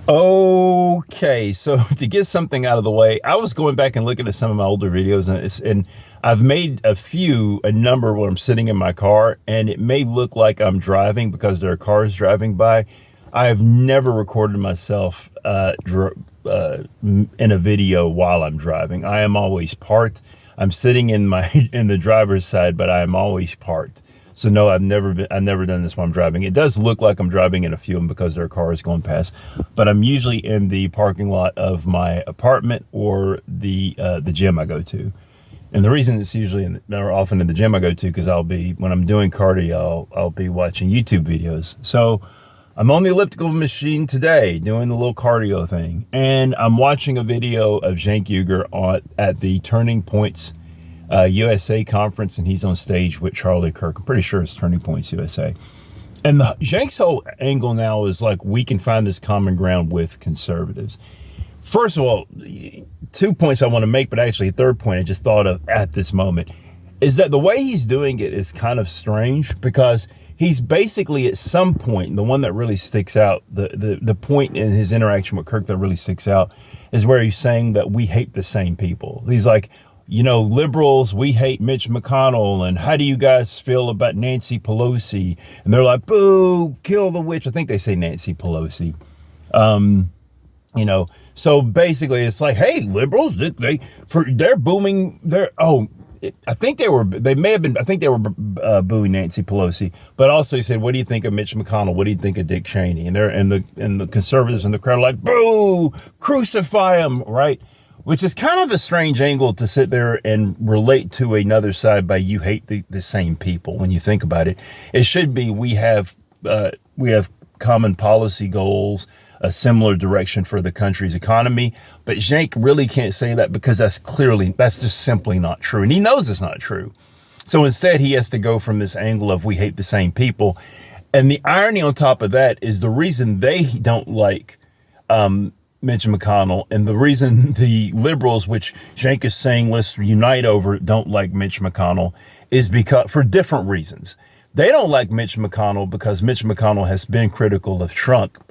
Okay, so to get something out of the way, I was going back and looking at some of my older videos, and I've made a number where I'm sitting in my car, and it may look like I'm driving because there are cars driving by. I have never recorded myself in a video while I'm driving. I am always parked. I'm sitting in my in the driver's side, but I am always parked. So no, I've never done this while I'm driving. It does look like I'm driving in a few of them because there are cars going past, but I'm usually in the parking lot of my apartment or the gym I go to. And the reason it's usually or often in the gym I go to, because when I'm doing cardio, I'll be watching YouTube videos. So I'm on the elliptical machine today doing the little cardio thing, and I'm watching a video of Cenk at the Turning Points USA conference, and he's on stage with Charlie Kirk. I'm pretty sure it's Turning Points USA. And Cenk's whole angle now is like, we can find this common ground with conservatives. First of all, 2 points I want to make, but actually a third point I just thought of at this moment is that the way he's doing it is kind of strange, because he's basically, at some point, the one that really sticks out, the point in his interaction with Kirk that really sticks out is where he's saying that we hate the same people. He's like, liberals, we hate Mitch McConnell, and how do you guys feel about Nancy Pelosi? And they're like, boo, kill the witch. I think they say Nancy Pelosi. So basically it's like, hey, liberals, they're booming I think they were booing Nancy Pelosi, but also he said, what do you think of Mitch McConnell? What do you think of Dick Cheney? And the conservatives in the crowd are like, boo, crucify him, right? Which is kind of a strange angle to sit there and relate to another side by you hate the same people. When you think about it, it should be we have common policy goals, a similar direction for the country's economy. But Cenk really can't say that, because that's just simply not true. And he knows it's not true. So instead, he has to go from this angle of we hate the same people. And the irony on top of that is the reason they don't like Mitch McConnell, and the reason the liberals, which Cenk is saying let's unite over, don't like Mitch McConnell, is because for different reasons. They don't like Mitch McConnell because Mitch McConnell has been critical of Trump,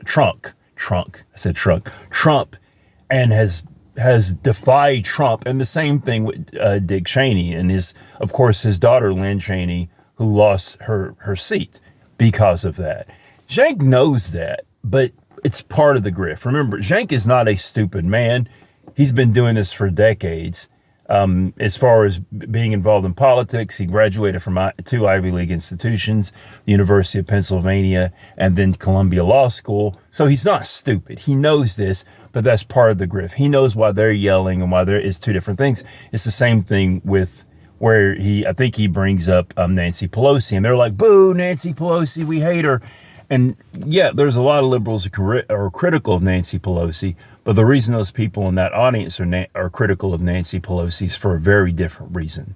and has defied Trump. And the same thing with Dick Cheney and of course, his daughter, Lynn Cheney, who lost her seat because of that. Cenk knows that, but it's part of the grift. Remember, Cenk is not a stupid man. He's been doing this for decades. As far as being involved in politics, he graduated from 2 Ivy League institutions, the University of Pennsylvania, and then Columbia Law School. So he's not stupid. He knows this, but that's part of the grift. He knows why they're yelling and why there is two different things. It's the same thing with where I think he brings up Nancy Pelosi, and they're like, boo, Nancy Pelosi, we hate her. And yeah, there's a lot of liberals who are critical of Nancy Pelosi, but the reason those people in that audience are critical of Nancy Pelosi is for a very different reason.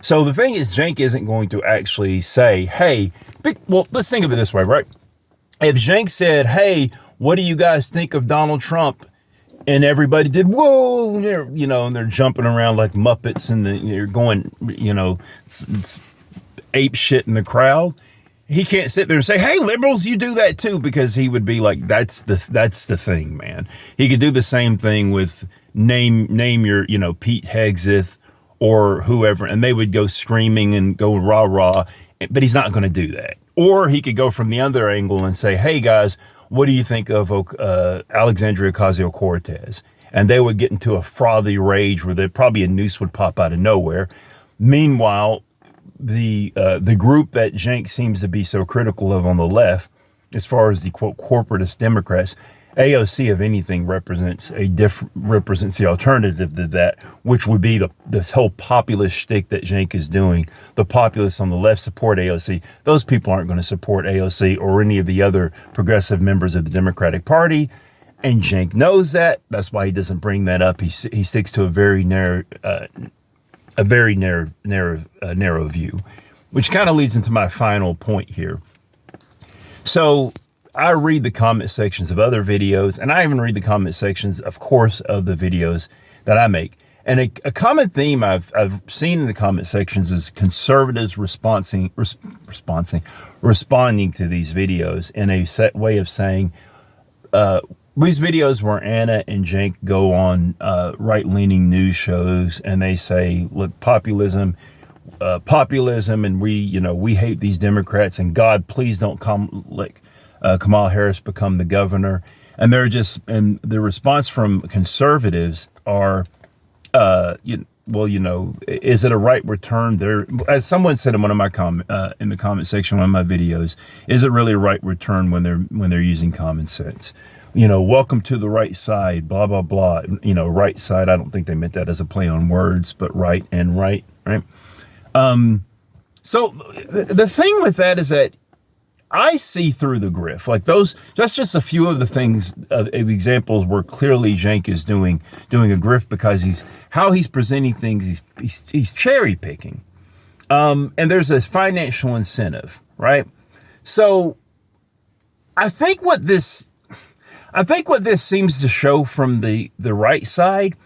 So the thing is, Cenk isn't going to actually say, hey, well, let's think of it this way, right? If Cenk said, hey, what do you guys think of Donald Trump? And everybody did, whoa, and they're jumping around like Muppets, and they're going, it's ape shit in the crowd. He can't sit there and say, hey, liberals, you do that too, because he would be like, that's the thing, man. He could do the same thing with name your, Pete Hegseth or whoever, and they would go screaming and go rah, rah, but he's not going to do that. Or he could go from the other angle and say, hey, guys, what do you think of Alexandria Ocasio-Cortez? And they would get into a frothy rage where probably a noose would pop out of nowhere. Meanwhile, the group that Cenk seems to be so critical of on the left, as far as the quote corporatist Democrats, AOC, if anything, represents the alternative to that, which would be this whole populist shtick that Cenk is doing. The populists on the left support AOC. Those people aren't going to support AOC or any of the other progressive members of the Democratic Party, and Cenk knows that. That's why he doesn't bring that up. He sticks to a very narrow view, which kind of leads into my final point here. So I read the comment sections of other videos, and I even read the comment sections, of course, of the videos that I make. And a common theme I've seen in the comment sections is conservatives responding to these videos in a set way of saying, these videos where Anna and Cenk go on right-leaning news shows and they say, look, populism, and we hate these Democrats, and God, please don't Kamala Harris become the governor. And and the response from conservatives are, is it a right return? There, as someone said in one of my in the comment section, one of my videos, is it really a right return when they're using common sense? Welcome to the right side, blah blah blah. Right side. I don't think they meant that as a play on words, but right and right. So the thing with that is that I see through the grift. Like that's just a few of the things of examples where clearly Cenk is doing a grift, because how he's presenting things. He's cherry picking, and there's this financial incentive, right? So I think what this seems to show from the right side,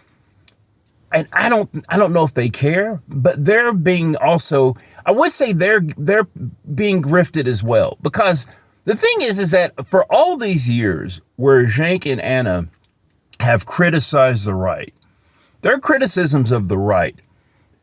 and I don't know if they care, but they're being also, I would say they're being grifted as well. Because the thing is that for all these years where Cenk and Anna have criticized the right, their criticisms of the right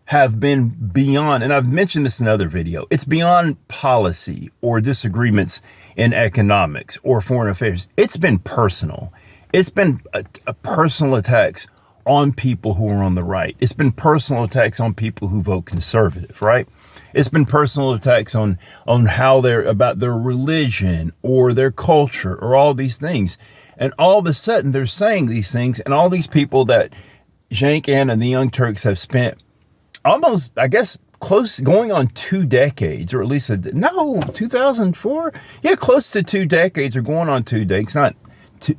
have been beyond, and I've mentioned this in another video, it's beyond policy or disagreements in economics or foreign affairs. It's been personal. It's been a personal attacks on people who are on the right. It's been personal attacks on people who vote conservative, right? It's been personal attacks on how they're about their religion or their culture or all these things. And all of a sudden they're saying these things, and all these people that Cenk and the Young Turks have spent almost, I guess, going on 2 decades, or at least 2004. Yeah, close to 2 decades, or going on 2 decades, not 2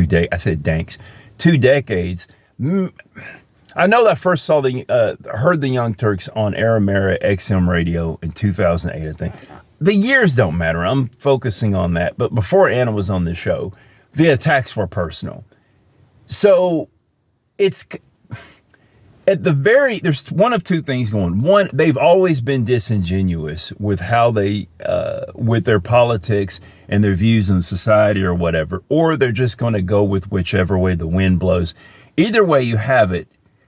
decades. I said danks. 2 decades. I know that I first heard the Young Turks on Aramera XM radio in 2008, I think. The years don't matter. I'm focusing on that. But before Anna was on the show, the attacks were personal. So it's there's one of two things going. One, they've always been disingenuous with how they, with their politics and their views on society or whatever, or they're just going to go with whichever way the wind blows. Either way you have it,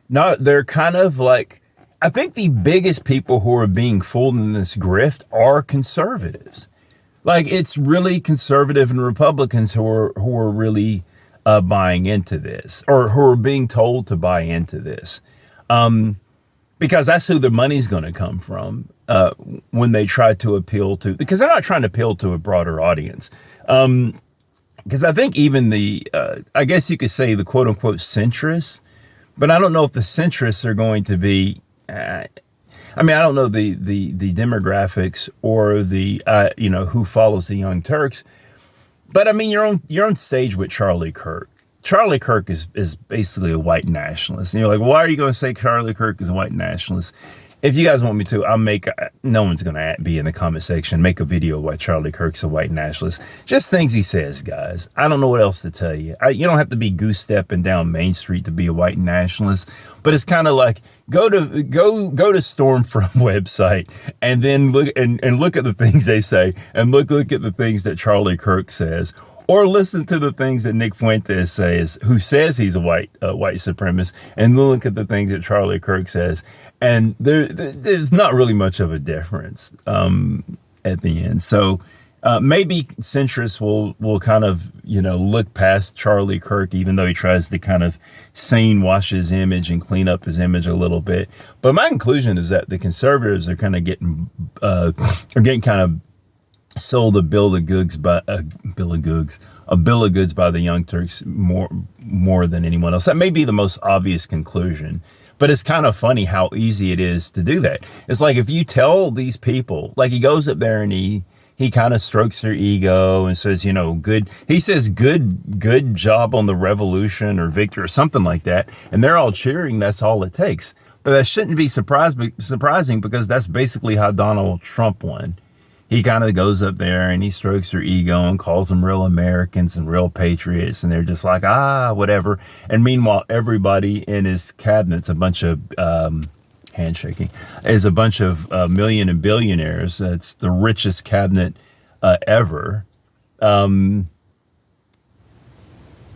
they're kind of like, I think the biggest people who are being fooled in this grift are conservatives. Like, it's really conservative and Republicans who are really buying into this, or who are being told to buy into this. Because that's who the money's going to come from when they try to appeal to, because they're not trying to appeal to a broader audience. Because I think even I guess you could say the quote unquote centrists, but I don't know if the centrists are going to be, I don't know the demographics or the, who follows the Young Turks, but I mean, you're on stage with Charlie Kirk. Charlie Kirk is basically a white nationalist. And you're like, why are you going to say Charlie Kirk is a white nationalist? If you guys want me to, no one's going to be in the comment section, make a video of why Charlie Kirk's a white nationalist. Just things he says, guys. I don't know what else to tell you. You don't have to be goose stepping down Main Street to be a white nationalist, but it's kind of like, go to Stormfront website and then look at the things they say, and look at the things that Charlie Kirk says. Or listen to the things that Nick Fuentes says, who says he's a white supremacist, and look at the things that Charlie Kirk says. And there's not really much of a difference at the end. So maybe centrists will kind of, look past Charlie Kirk, even though he tries to kind of wash his image and clean up his image a little bit. But my conclusion is that the conservatives are kind of getting kind of sold a bill of goods by the Young Turks more than anyone else. That may be the most obvious conclusion, but it's kind of funny how easy it is to do that. It's like, if you tell these people, like, he goes up there and he kind of strokes their ego and says, good job on the revolution or victory or something like that, and they're all cheering. That's all it takes. But that shouldn't be surprising, because that's basically how Donald Trump won. He kind of goes up there and he strokes their ego and calls them real Americans and real patriots. And they're just like, whatever. And meanwhile, everybody in his cabinet's a bunch of handshaking, is a bunch of million and billionaires. That's the richest cabinet ever.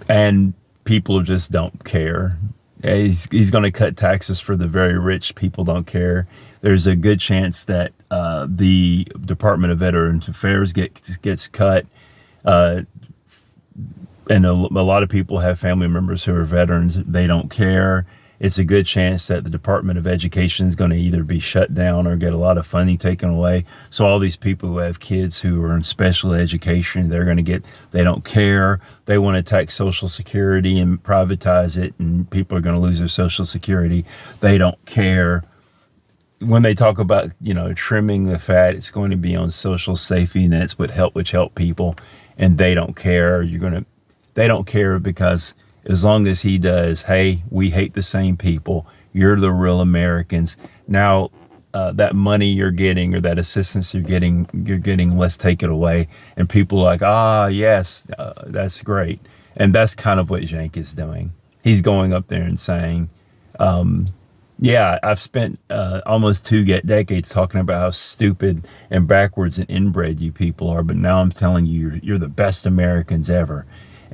and people just don't care. He's going to cut taxes for the very rich. People don't care. There's a good chance that the Department of Veterans Affairs gets cut. And a lot of people have family members who are veterans. They don't care. It's a good chance that the Department of Education is going to either be shut down or get a lot of funding taken away. So all these people who have kids who are in special education, they don't care. They want to tax Social Security and privatize it, and people are going to lose their Social Security. They don't care. When they talk about, trimming the fat, it's going to be on social safety nets, which help people, and they don't care. They don't care because as long as he does, hey, we hate the same people. You're the real Americans. Now, that money you're getting or that assistance you're getting, let's take it away. And people are like, yes, that's great. And that's kind of what Cenk is doing. He's going up there and saying, yeah, I've spent almost 2 decades talking about how stupid and backwards and inbred you people are, but now I'm telling you, you're the best Americans ever.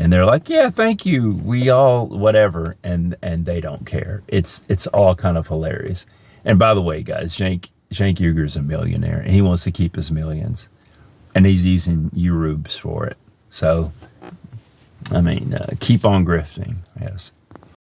And they're like, yeah, thank you. We all, whatever. And they don't care. It's all kind of hilarious. And by the way, guys, Cenk Uygur's a millionaire and he wants to keep his millions. And he's using Eurubes for it. So, I mean, keep on grifting. Yes.